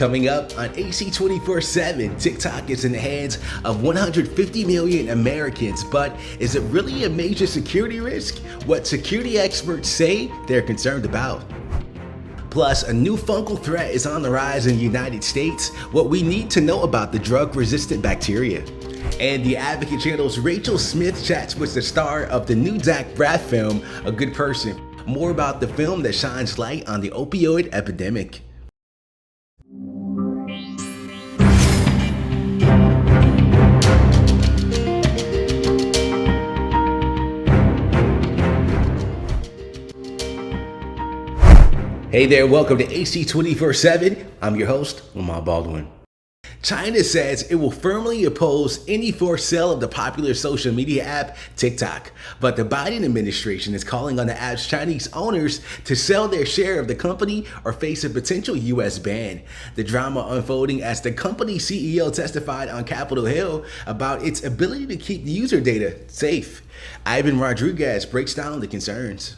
Coming up on AC 24/7, TikTok is in the hands of 150 million Americans, but is it really a major security risk? What security experts say they're concerned about. Plus, a new fungal threat is on the rise in the United States, what we need to know about the drug-resistant bacteria. And the Advocate Channel's Rachel Smith chats with the star of the new Zach Braff film, A Good Person. More about the film that shines light on the opioid epidemic. Hey there, welcome to AC 24/7. I'm your host, Lamar Baldwin. China says it will firmly oppose any forced sale of the popular social media app TikTok, but the Biden administration is calling on the app's Chinese owners to sell their share of the company or face a potential U.S. ban. The drama unfolding as the company's CEO testified on Capitol Hill about its ability to keep user data safe. Ivan Rodriguez breaks down the concerns.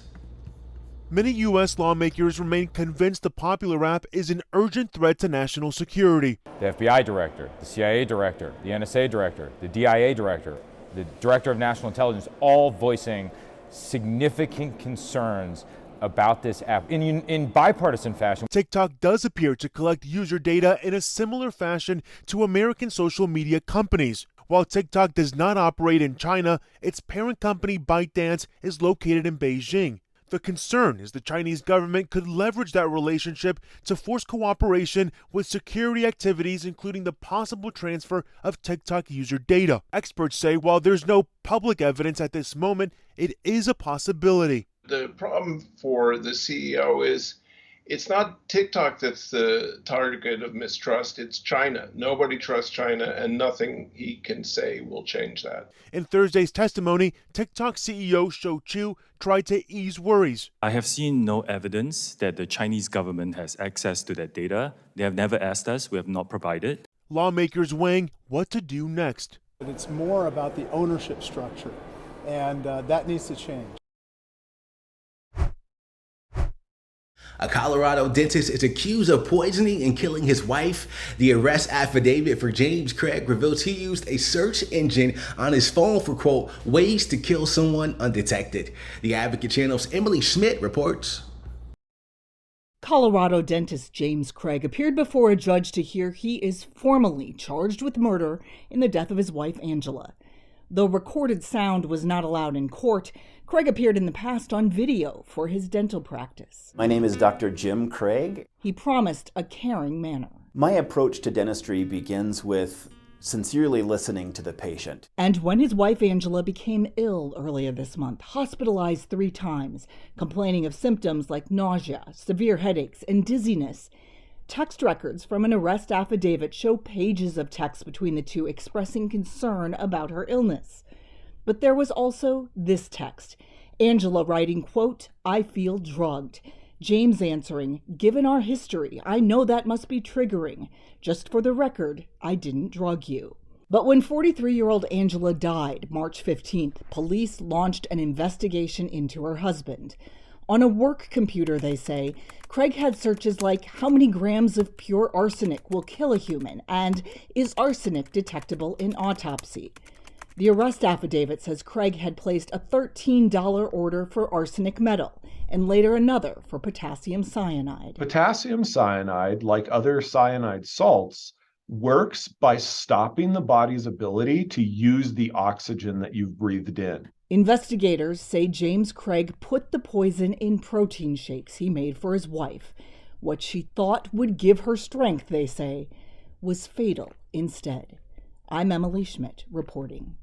Many U.S. lawmakers remain convinced the popular app is an urgent threat to national security. The FBI director, the CIA director, the NSA director, the DIA director, the director of national intelligence, all voicing significant concerns about this app in bipartisan fashion. TikTok does appear to collect user data in a similar fashion to American social media companies. While TikTok does not operate in China, its parent company ByteDance is located in Beijing. The concern is the Chinese government could leverage that relationship to force cooperation with security activities, including the possible transfer of TikTok user data. Experts say while there's no public evidence at this moment, it is a possibility. The problem for the CEO is it's not TikTok that's the target of mistrust, it's China. Nobody trusts China, and nothing he can say will change that. In Thursday's testimony, TikTok CEO Shou Chew tried to ease worries. I have seen no evidence that the Chinese government has access to that data. They have never asked us. We have not provided. Lawmakers weighing what to do next. It's more about the ownership structure, and that needs to change. A Colorado dentist is accused of poisoning and killing his wife. The arrest affidavit for James Craig reveals he used a search engine on his phone for, quote, ways to kill someone undetected. The Advocate Channel's Emily Schmidt reports. Colorado dentist James Craig appeared before a judge to hear he is formally charged with murder in the death of his wife, Angela. Though recorded sound was not allowed in court, Craig appeared in the past on video for his dental practice. My name is Dr. Jim Craig. He promised a caring manner. My approach to dentistry begins with sincerely listening to the patient. And when his wife Angela became ill earlier this month, hospitalized 3 times, complaining of symptoms like nausea, severe headaches, and dizziness, text records from an arrest affidavit show pages of text between the two expressing concern about her illness. But there was also this text, Angela writing, quote, I feel drugged. James answering, given our history, I know that must be triggering. Just for the record, I didn't drug you. But when 43-year-old Angela died March 15th, police launched an investigation into her husband. On a work computer, they say, Craig had searches like how many grams of pure arsenic will kill a human and is arsenic detectable in autopsy. The arrest affidavit says Craig had placed a $13 order for arsenic metal and later another for potassium cyanide. Potassium cyanide, like other cyanide salts, works by stopping the body's ability to use the oxygen that you've breathed in. Investigators say James Craig put the poison in protein shakes he made for his wife. What she thought would give her strength, they say, was fatal instead. I'm Emily Schmidt reporting.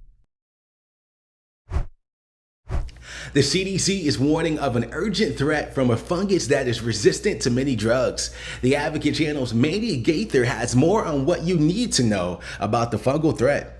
The CDC is warning of an urgent threat from a fungus that is resistant to many drugs. The Advocate Channel's Mandy Gaither has more on what you need to know about the fungal threat.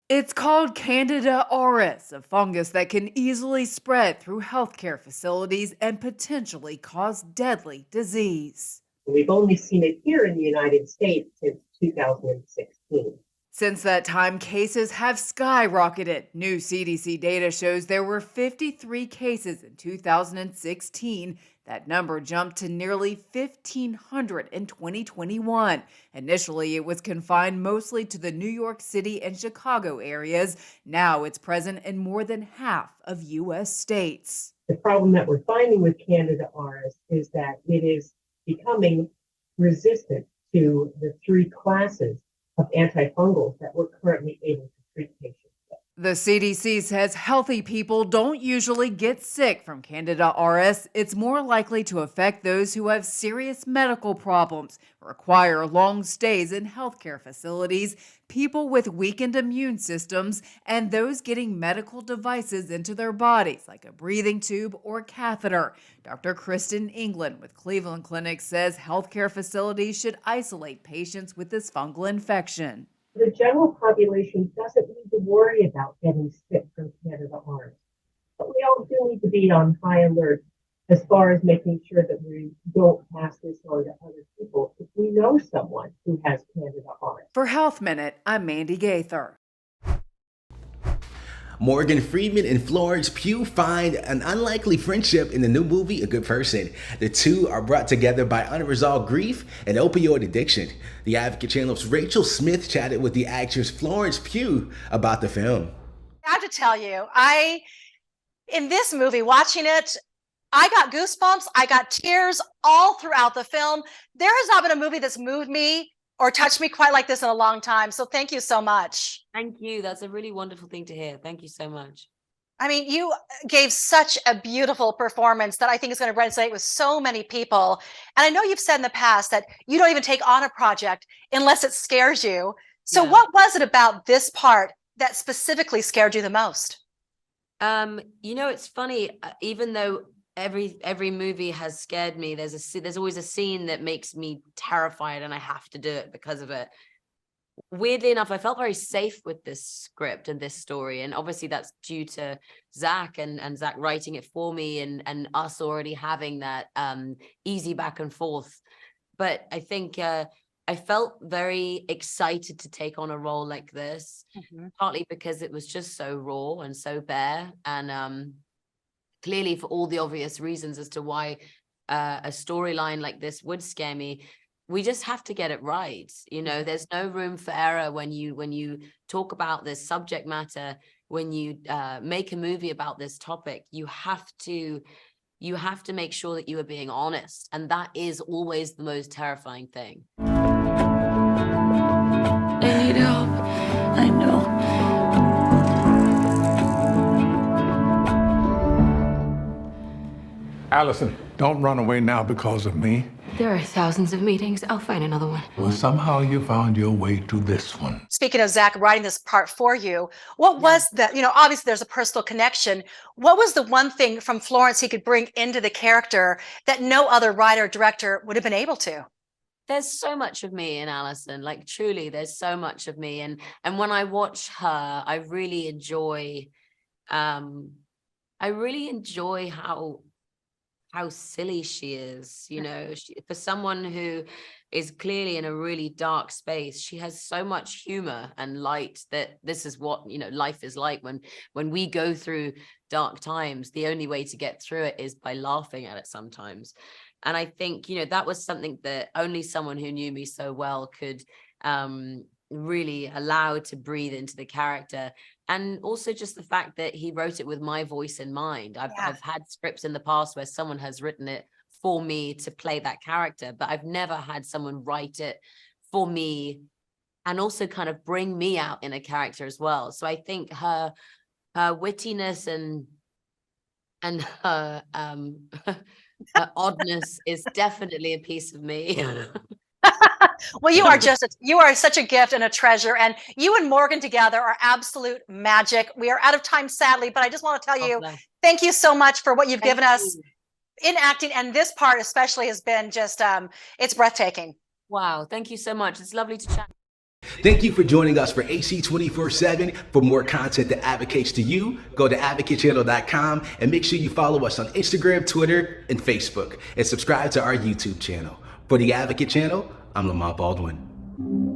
It's called Candida auris, a fungus that can easily spread through healthcare facilities and potentially cause deadly disease. We've only seen it here in the United States since 2016. Since that time, cases have skyrocketed. New CDC data shows there were 53 cases in 2016. That number jumped to nearly 1,500 in 2021. Initially, it was confined mostly to the New York City and Chicago areas. Now it's present in more than half of U.S. states. The problem that we're finding with Candida auris is that it is becoming resistant to the 3 classes of antifungals that we're currently able to treat patients with. The CDC says healthy people don't usually get sick from Candida auris. It's more likely to affect those who have serious medical problems, require long stays in healthcare facilities, people with weakened immune systems, and those getting medical devices into their bodies, like a breathing tube or catheter. Dr. Kristen England with Cleveland Clinic says healthcare facilities should isolate patients with this fungal infection. The general population doesn't need to worry about getting sick from Candida auris, but we all do need to be on high alert as far as making sure that we don't pass this on to other people if we know someone who has Candida auris. For Health Minute, I'm Mandy Gaither. Morgan Freeman and Florence Pugh find an unlikely friendship in the new movie A Good Person. The two are brought together by unresolved grief and opioid addiction. The Advocate Channel's Rachel Smith chatted with the actress Florence Pugh about the film. I have to tell you, in this movie, watching it, I got goosebumps, I got tears all throughout the film. There has not been a movie that's moved me or touched me quite like this in a long time. So thank you so much. Thank you. That's a really wonderful thing to hear. Thank you so much. I mean, you gave such a beautiful performance that I think is going to resonate with so many people. And I know you've said in the past that you don't even take on a project unless it scares you. So what was it about this part that specifically scared you the most? It's funny, even though every movie has scared me, there's always a scene that makes me terrified and I have to do it because of it. Weirdly enough, I felt very safe with this script and this story, and obviously that's due to Zach and Zach writing it for me and us already having that easy back and forth. But I think I felt very excited to take on a role like this, partly because it was just so raw and so bare, and clearly for all the obvious reasons as to why a storyline like this would scare me. We just have to get it right. There's no room for error when you talk about this subject matter, when you make a movie about this topic. You have to make sure that you are being honest, and that is always the most terrifying thing. I need help. I know. Allison, don't run away now because of me. There are thousands of meetings. I'll find another one. Well, somehow you found your way to this one. Speaking of Zach writing this part for you, what was that? Obviously there's a personal connection. What was the one thing from Florence he could bring into the character that no other writer or director would have been able to? There's so much of me in Allison, like truly, there's so much of me. And when I watch her, I really enjoy how silly she is. For someone who is clearly in a really dark space, she has so much humor and light that this is what life is like. When we go through dark times, the only way to get through it is by laughing at it sometimes. And I think that was something that only someone who knew me so well could really allow to breathe into the character. And also just the fact that he wrote it with my voice in mind. I've had scripts in the past where someone has written it for me to play that character, but I've never had someone write it for me and also kind of bring me out in a character as well. So I think her wittiness and her her oddness is definitely a piece of me. Well, you are such a gift and a treasure, and you and Morgan together are absolute magic. We are out of time, sadly, but I just want to tell you, thank you so much for what you've given us in acting, and this part especially has been just, it's breathtaking. Wow, thank you so much. It's lovely to chat. Thank you for joining us for AC 24/7. For more content that advocates to you, go to advocatechannel.com and make sure you follow us on Instagram, Twitter, and Facebook, and subscribe to our YouTube channel. For the Advocate Channel, I'm Lamar Baldwin.